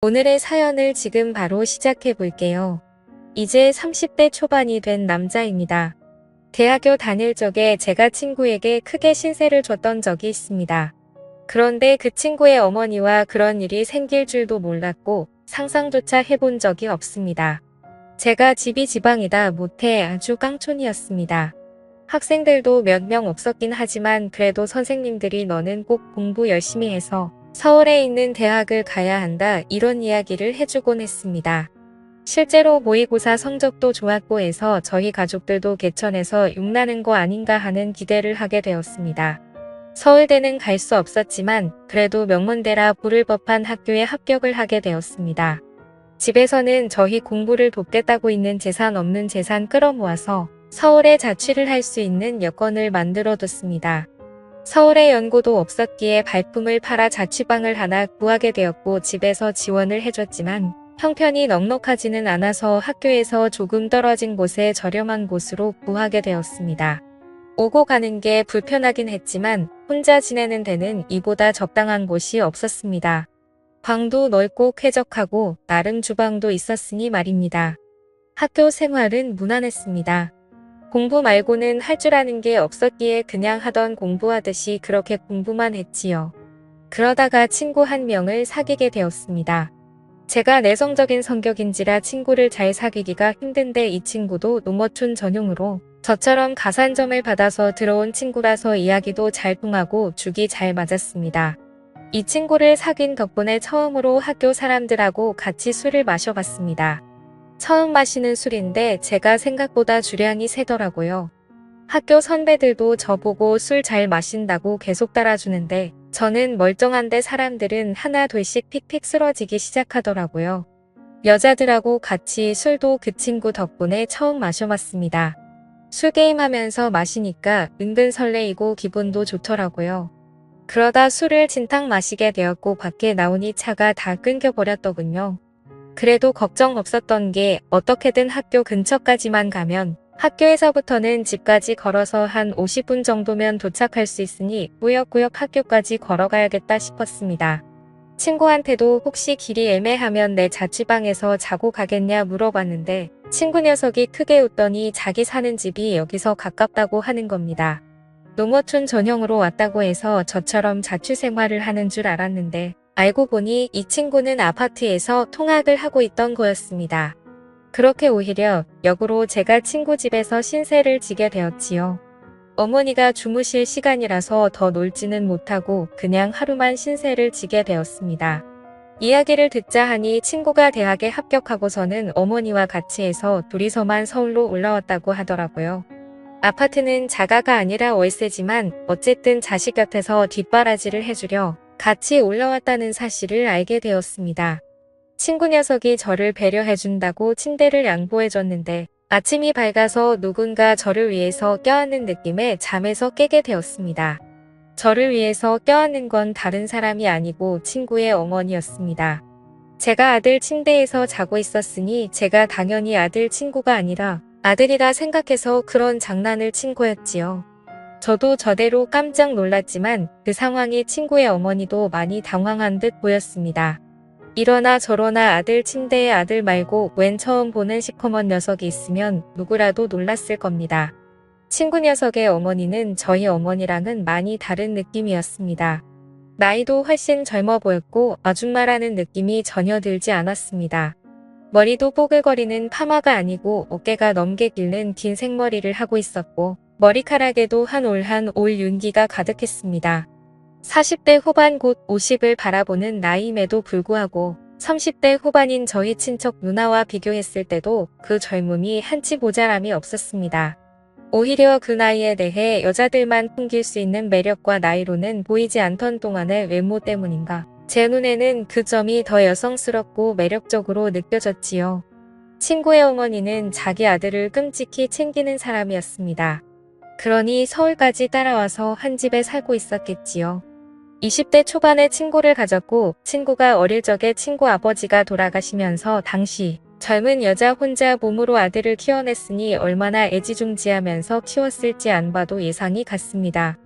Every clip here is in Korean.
오늘의 사연을 지금 바로 시작해 볼게요. 이제 30대 초반이 된 남자입니다. 대학교 다닐 적에 제가 친구에게 크게 신세를 줬던 적이 있습니다. 그런데 그 친구의 어머니와 그런 일이 생길 줄도 몰랐고 상상조차 해본 적이 없습니다. 제가 집이 지방이다 못해 아주 깡촌이었습니다. 학생들도 몇 명 없었긴 하지만 그래도 선생님들이 너는 꼭 공부 열심히 해서 서울에 있는 대학을 가야 한다 이런 이야기를 해주곤 했습니다. 실제로 모의고사 성적도 좋았고 해서 저희 가족들도 개천에서 욕나는 거 아닌가 하는 기대를 하게 되었습니다. 서울대는 갈 수 없었지만 그래도 명문대라 부를 법한 학교에 합격을 하게 되었습니다. 집에서는 저희 공부를 돕겠다고 있는 재산 없는 재산 끌어모아서 서울에 자취를 할 수 있는 여건을 만들어뒀습니다. 서울에 연고도 없었기에 발품을 팔아 자취방을 하나 구하게 되었고 집에서 지원을 해줬지만 형편이 넉넉하지는 않아서 학교에서 조금 떨어진 곳에 저렴한 곳으로 구하게 되었습니다. 오고 가는 게 불편하긴 했지만 혼자 지내는 데는 이보다 적당한 곳이 없었습니다. 방도 넓고 쾌적하고 나름 주방도 있었으니 말입니다. 학교 생활은 무난했습니다. 공부 말고는 할 줄 아는 게 없었기에 그냥 하던 공부하듯이 그렇게 공부만 했지요. 그러다가 친구 한 명을 사귀게 되었습니다. 제가 내성적인 성격인지라 친구를 잘 사귀기가 힘든데 이 친구도 농어촌 전용으로 저처럼 가산점을 받아서 들어온 친구라서 이야기도 잘 통하고 죽이 잘 맞았습니다. 이 친구를 사귄 덕분에 처음으로 학교 사람들하고 같이 술을 마셔봤습니다. 처음 마시는 술인데 제가 생각보다 주량이 세더라고요. 학교 선배들도 저보고 술 잘 마신다고 계속 따라주는데 저는 멀쩡한데 사람들은 하나 둘씩 픽픽 쓰러지기 시작하더라고요. 여자들하고 같이 술도 그 친구 덕분에 처음 마셔봤습니다. 술게임 하면서 마시니까 은근 설레이고 기분도 좋더라고요. 그러다 술을 진탕 마시게 되었고 밖에 나오니 차가 다 끊겨버렸더군요. 그래도 걱정 없었던 게 어떻게든 학교 근처까지만 가면 학교에서부터는 집까지 걸어서 한 50분 정도면 도착할 수 있으니 꾸역꾸역 학교까지 걸어가야겠다 싶었습니다. 친구한테도 혹시 길이 애매하면 내 자취방에서 자고 가겠냐 물어봤는데 친구 녀석이 크게 웃더니 자기 사는 집이 여기서 가깝다고 하는 겁니다. 농어촌 전용으로 왔다고 해서 저처럼 자취 생활을 하는 줄 알았는데 알고 보니 이 친구는 아파트에서 통학을 하고 있던 거였습니다. 그렇게 오히려 역으로 제가 친구 집에서 신세를 지게 되었지요. 어머니가 주무실 시간이라서 더 놀지는 못하고 그냥 하루만 신세를 지게 되었습니다. 이야기를 듣자 하니 친구가 대학에 합격하고서는 어머니와 같이 해서 둘이서만 서울로 올라왔다고 하더라고요. 아파트는 자가가 아니라 월세지만 어쨌든 자식 곁에서 뒷바라지를 해주려 같이 올라왔다는 사실을 알게 되었습니다. 친구 녀석이 저를 배려해준다고 침대를 양보해줬는데 아침이 밝아서 누군가 저를 위해서 껴안는 느낌에 잠에서 깨게 되었습니다. 저를 위해서 껴안는 건 다른 사람이 아니고 친구의 어머니였습니다. 제가 아들 침대에서 자고 있었으니 제가 당연히 아들 친구가 아니라 아들이라 생각해서 그런 장난을 친 거였지요. 저도 저대로 깜짝 놀랐지만 그 상황이 친구의 어머니도 많이 당황한 듯 보였습니다. 이러나 저러나 아들 침대에 아들 말고 웬 처음 보는 시커먼 녀석이 있으면 누구라도 놀랐을 겁니다. 친구 녀석의 어머니는 저희 어머니랑은 많이 다른 느낌이었습니다. 나이도 훨씬 젊어 보였고 아줌마라는 느낌이 전혀 들지 않았습니다. 머리도 뽀글거리는 파마가 아니고 어깨가 넘게 기른 긴 생머리를 하고 있었고 머리카락에도 한 올 한 올 윤기가 가득했습니다. 40대 후반 곧 50을 바라보는 나이임에도 불구하고 30대 후반인 저희 친척 누나와 비교했을 때도 그 젊음이 한치 모자람이 없었습니다. 오히려 그 나이에 대해 여자들만 풍길 수 있는 매력과 나이로는 보이지 않던 동안의 외모 때문인가. 제 눈에는 그 점이 더 여성스럽고 매력적으로 느껴졌지요. 친구의 어머니는 자기 아들을 끔찍히 챙기는 사람이었습니다. 그러니 서울까지 따라와서 한 집에 살고 있었겠지요. 20대 초반에 친구를 가졌고 친구가 어릴 적에 친구 아버지가 돌아가시면서 당시 젊은 여자 혼자 몸으로 아들을 키워냈으니 얼마나 애지중지하면서 키웠을지 안 봐도 예상이 갔습니다.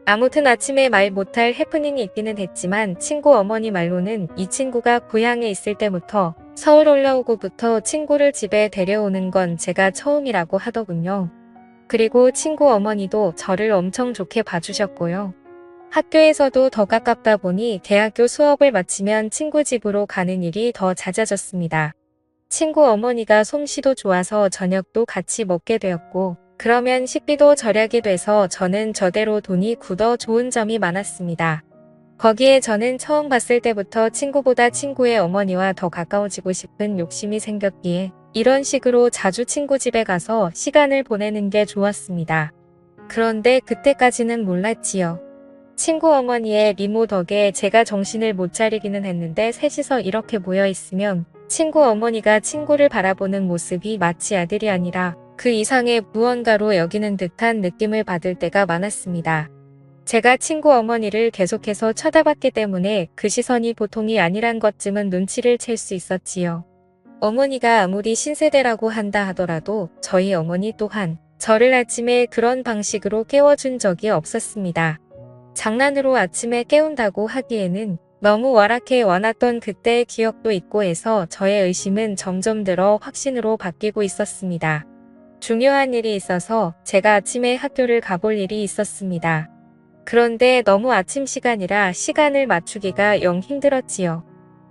아무튼 아침에 말 못할 해프닝이 있기는 했지만 친구 어머니 말로는 이 친구가 고향에 있을 때부터 서울 올라오고부터 친구를 집에 데려오는 건 제가 처음이라고 하더군요. 그리고 친구 어머니도 저를 엄청 좋게 봐주셨고요. 학교에서도 더 가깝다 보니 대학교 수업을 마치면 친구 집으로 가는 일이 더 잦아졌습니다. 친구 어머니가 솜씨도 좋아서 저녁도 같이 먹게 되었고, 그러면 식비도 절약이 돼서 저는 저대로 돈이 굳어 좋은 점이 많았습니다. 거기에 저는 처음 봤을 때부터 친구보다 친구의 어머니와 더 가까워지고 싶은 욕심이 생겼기에 이런 식으로 자주 친구 집에 가서 시간을 보내는 게 좋았습니다. 그런데 그때까지는 몰랐지요. 친구 어머니의 미모 덕에 제가 정신을 못 차리기는 했는데 셋이서 이렇게 모여 있으면 친구 어머니가 친구를 바라보는 모습이 마치 아들이 아니라 그 이상의 무언가로 여기는 듯한 느낌을 받을 때가 많았습니다. 제가 친구 어머니를 계속해서 쳐다봤기 때문에 그 시선이 보통이 아니란 것쯤은 눈치를 챌 수 있었지요. 어머니가 아무리 신세대라고 한다 하더라도 저희 어머니 또한 저를 아침에 그런 방식으로 깨워준 적이 없었습니다. 장난으로 아침에 깨운다고 하기에는 너무 월악해 와놨던 그때의 기억도 있고 해서 저의 의심은 점점 들어 확신으로 바뀌고 있었습니다. 중요한 일이 있어서 제가 아침에 학교를 가볼 일이 있었습니다. 그런데 너무 아침 시간이라 시간을 맞추기가 영 힘들었지요.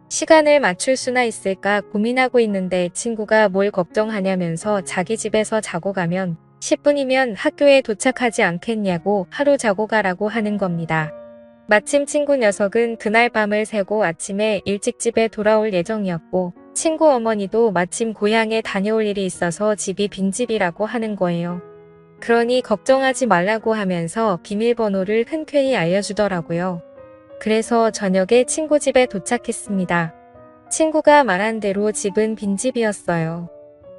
시간을 맞출 수나 있을까 고민하고 있는데 친구가 뭘 걱정하냐면서 자기 집에서 자고 가면 10분이면 학교에 도착하지 않겠냐고 하루 자고 가라고 하는 겁니다. 마침 친구 녀석은 그날 밤을 새고 아침에 일찍 집에 돌아올 예정이었고 친구 어머니도 마침 고향에 다녀올 일이 있어서 집이 빈집이라고 하는 거예요. 그러니 걱정하지 말라고 하면서 비밀번호를 흔쾌히 알려주더라고요. 그래서 저녁에 친구 집에 도착했습니다. 친구가 말한 대로 집은 빈집이었어요.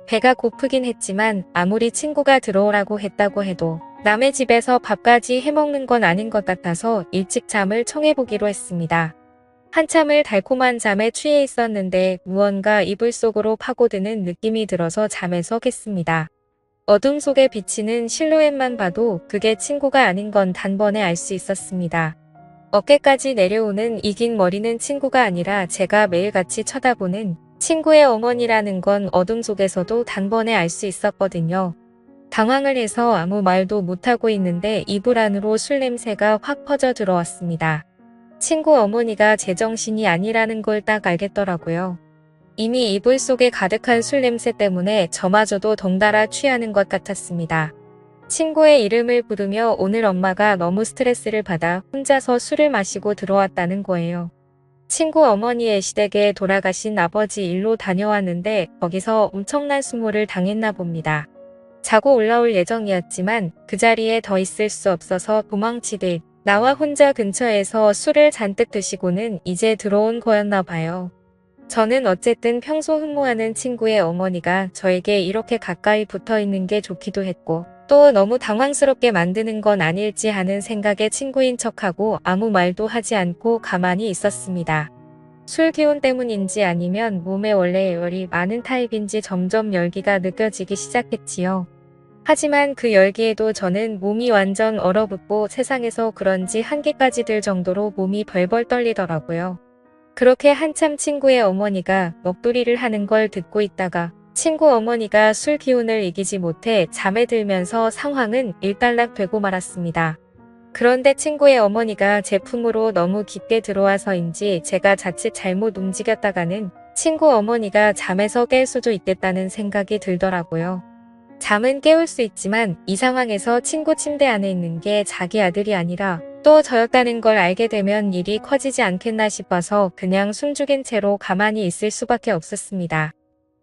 배가 고프긴 했지만 아무리 친구가 들어오라고 했다고 해도 남의 집에서 밥까지 해먹는 건 아닌 것 같아서 일찍 잠을 청해보기로 했습니다. 한참을 달콤한 잠에 취해 있었는데 무언가 이불 속으로 파고드는 느낌이 들어서 잠에서 깼습니다. 어둠 속에 비치는 실루엣만 봐도 그게 친구가 아닌 건 단번에 알 수 있었습니다. 어깨까지 내려오는 이 긴 머리는 친구가 아니라 제가 매일같이 쳐다보는 친구의 어머니라는 건 어둠 속에서도 단번에 알 수 있었거든요. 당황을 해서 아무 말도 못하고 있는데 이불 안으로 술 냄새가 확 퍼져 들어왔습니다. 친구 어머니가 제정신이 아니라는 걸 딱 알겠더라고요. 이미 이불 속에 가득한 술 냄새 때문에 저마저도 덩달아 취하는 것 같았습니다. 친구의 이름을 부르며 오늘 엄마가 너무 스트레스를 받아 혼자서 술을 마시고 들어왔다는 거예요. 친구 어머니의 시댁에 돌아가신 아버지 일로 다녀왔는데 거기서 엄청난 수모를 당했나 봅니다. 자고 올라올 예정이었지만 그 자리에 더 있을 수 없어서 도망치듯 나와 혼자 근처에서 술을 잔뜩 드시고는 이제 들어온 거였나 봐요. 저는 어쨌든 평소 흠모하는 친구의 어머니가 저에게 이렇게 가까이 붙어 있는 게 좋기도 했고 또 너무 당황스럽게 만드는 건 아닐지 하는 생각에 친구인 척하고 아무 말도 하지 않고 가만히 있었습니다. 술 기운 때문인지 아니면 몸에 원래 열이 많은 타입인지 점점 열기가 느껴지기 시작했지요. 하지만 그 열기에도 저는 몸이 완전 얼어붙고 세상에서 그런지 한기까지 들 정도로 몸이 벌벌 떨리더라고요. 그렇게 한참 친구의 어머니가 먹부리를 하는 걸 듣고 있다가 친구 어머니가 술 기운을 이기지 못해 잠에 들면서 상황은 일단락되고 말았습니다. 그런데 친구의 어머니가 제 품으로 너무 깊게 들어와서인지 제가 자칫 잘못 움직였다가는 친구 어머니가 잠에서 깰 수도 있겠다는 생각이 들더라고요. 잠은 깨울 수 있지만 이 상황에서 친구 침대 안에 있는 게 자기 아들이 아니라 또 저였다는 걸 알게 되면 일이 커지지 않겠나 싶어서 그냥 숨죽인 채로 가만히 있을 수밖에 없었습니다.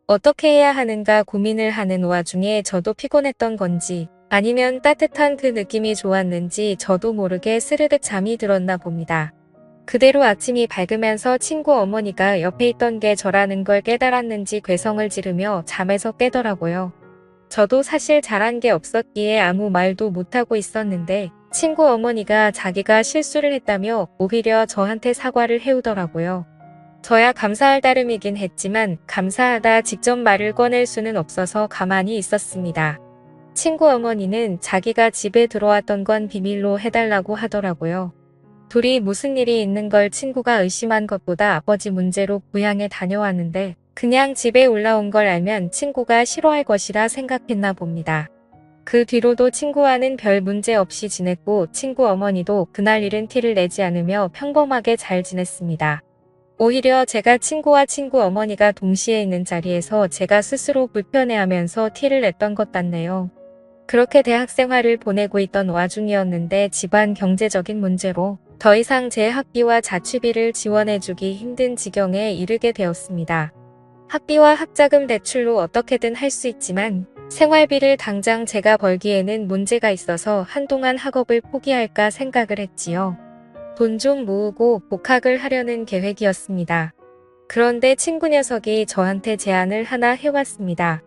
어떻게 해야 하는가 고민을 하는 와중에 저도 피곤했던 건지 아니면 따뜻한 그 느낌이 좋았는지 저도 모르게 스르륵 잠이 들었나 봅니다. 그대로 아침이 밝으면서 친구 어머니가 옆에 있던 게 저라는 걸 깨달았는지 괴성을 지르며 잠에서 깨더라고요. 저도 사실 잘한 게 없었기에 아무 말도 못하고 있었는데 친구 어머니가 자기가 실수를 했다며 오히려 저한테 사과를 해오더라고요. 저야 감사할 따름이긴 했지만 감사하다 직접 말을 꺼낼 수는 없어서 가만히 있었습니다. 친구 어머니는 자기가 집에 들어왔던 건 비밀로 해달라고 하더라고요. 둘이 무슨 일이 있는 걸 친구가 의심한 것보다 아버지 문제로 고향에 다녀왔는데 그냥 집에 올라온 걸 알면 친구가 싫어할 것이라 생각했나 봅니다. 그 뒤로도 친구와는 별 문제 없이 지냈고 친구 어머니도 그날 일은 티를 내지 않으며 평범하게 잘 지냈습니다. 오히려 제가 친구와 친구 어머니가 동시에 있는 자리에서 제가 스스로 불편해하면서 티를 냈던 것 같네요. 그렇게 대학 생활을 보내고 있던 와중이었는데 집안 경제적인 문제로 더 이상 제 학비와 자취비를 지원해주기 힘든 지경에 이르게 되었습니다. 학비와 학자금 대출로 어떻게든 할 수 있지만 생활비를 당장 제가 벌기에는 문제가 있어서 한동안 학업을 포기할까 생각을 했지요. 돈 좀 모으고 복학을 하려는 계획이었습니다. 그런데 친구 녀석이 저한테 제안을 하나 해왔습니다.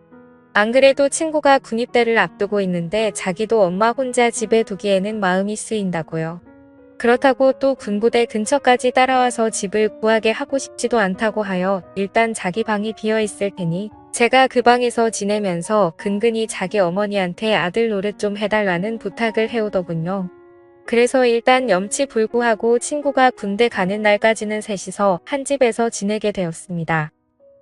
안 그래도 친구가 군입대를 앞두고 있는데 자기도 엄마 혼자 집에 두기에는 마음이 쓰인다고요. 그렇다고 또 군부대 근처까지 따라와서 집을 구하게 하고 싶지도 않다고 하여 일단 자기 방이 비어 있을 테니 제가 그 방에서 지내면서 근근히 자기 어머니한테 아들 노릇 좀 해달라는 부탁을 해오더군요. 그래서 일단 염치불구하고 친구가 군대 가는 날까지는 셋이서 한 집에서 지내게 되었습니다.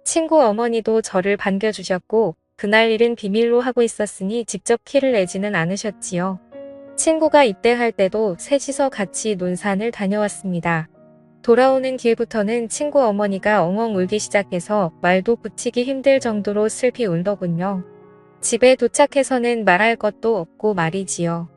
친구 어머니도 저를 반겨주셨고 그날 일은 비밀로 하고 있었으니 직접 키를 내지는 않으셨지요. 친구가 입대할 때도 셋이서 같이 논산을 다녀왔습니다. 돌아오는 길부터는 친구 어머니가 엉엉 울기 시작해서 말도 붙이기 힘들 정도로 슬피 울더군요. 집에 도착해서는 말할 것도 없고 말이지요.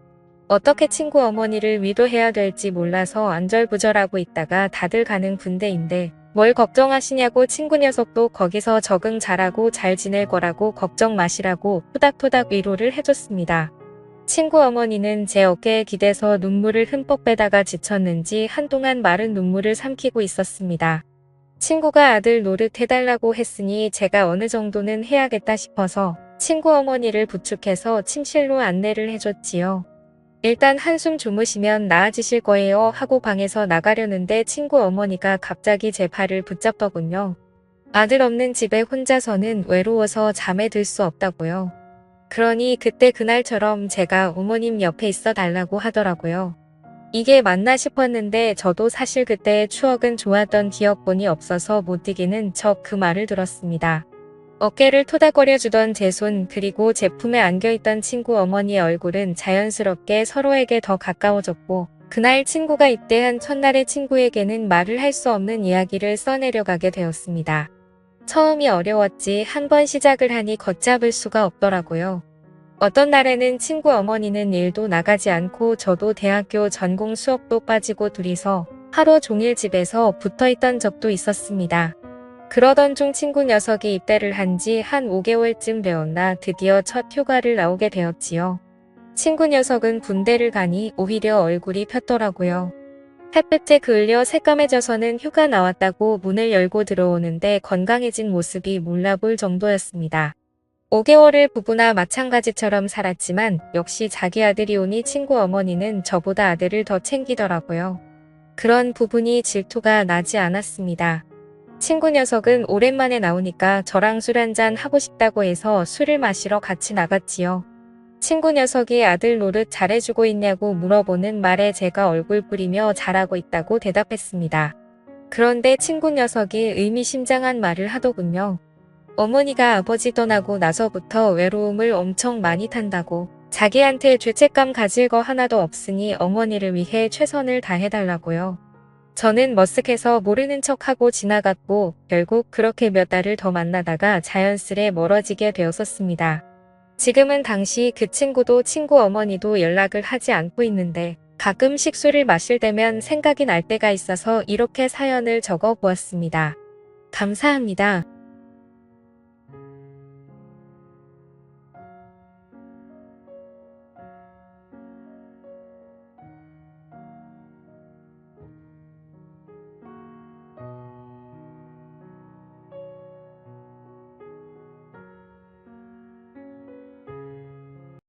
어떻게 친구 어머니를 위로해야 될지 몰라서 안절부절하고 있다가 다들 가는 군대인데 뭘 걱정하시냐고 친구 녀석도 거기서 적응 잘하고 잘 지낼 거라고 걱정 마시라고 토닥토닥 위로를 해줬습니다. 친구 어머니는 제 어깨에 기대서 눈물을 흠뻑 빼다가 지쳤는지 한동안 마른 눈물을 삼키고 있었습니다. 친구가 아들 노릇 해달라고 했으니 제가 어느 정도는 해야겠다 싶어서 친구 어머니를 부축해서 침실로 안내를 해줬지요. 일단 한숨 주무시면 나아지실 거예요 하고 방에서 나가려는데 친구 어머니가 갑자기 제 팔을 붙잡더군요. 아들 없는 집에 혼자서는 외로워서 잠에 들 수 없다고요. 그러니 그때 그날처럼 제가 어머님 옆에 있어 달라고 하더라고요. 이게 맞나 싶었는데 저도 사실 그때의 추억은 좋았던 기억뿐이 없어서 못 이기는 척 그 말을 들었습니다. 어깨를 토닥거려주던 제 손 그리고 제 품에 안겨있던 친구 어머니의 얼굴은 자연스럽게 서로에게 더 가까워졌고 그날 친구가 입대한 첫날의 친구에게는 말을 할 수 없는 이야기를 써내려가게 되었습니다. 처음이 어려웠지 한 번 시작을 하니 걷잡을 수가 없더라고요. 어떤 날에는 친구 어머니는 일도 나가지 않고 저도 대학교 전공 수업도 빠지고 둘이서 하루 종일 집에서 붙어있던 적도 있었습니다. 그러던 중 친구 녀석이 입대를 한 지 한 5개월쯤 되었나 드디어 첫 휴가를 나오게 되었지요. 친구 녀석은 군대를 가니 오히려 얼굴이 폈더라고요. 햇볕에 그을려 새까매져서는 휴가 나왔다고 문을 열고 들어오는데 건강해진 모습이 몰라볼 정도였습니다. 5개월을 부부나 마찬가지처럼 살았지만 역시 자기 아들이 오니 친구 어머니는 저보다 아들을 더 챙기더라고요. 그런 부분이 질투가 나지 않았습니다. 친구 녀석은 오랜만에 나오니까 저랑 술 한잔 하고 싶다고 해서 술을 마시러 같이 나갔지요. 친구 녀석이 아들 노릇 잘해주고 있냐고 물어보는 말에 제가 얼굴 뿌리며 잘하고 있다고 대답했습니다. 그런데 친구 녀석이 의미심장한 말을 하더군요. 어머니가 아버지 떠나고 나서부터 외로움을 엄청 많이 탄다고 자기한테 죄책감 가질 거 하나도 없으니 어머니를 위해 최선을 다해달라고요. 저는 머쓱해서 모르는 척하고 지나갔고 결국 그렇게 몇 달을 더 만나다가 자연스레 멀어지게 되었었습니다. 지금은 당시 그 친구도 친구 어머니도 연락을 하지 않고 있는데 가끔씩 술을 마실 때면 생각이 날 때가 있어서 이렇게 사연을 적어 보았습니다. 감사합니다.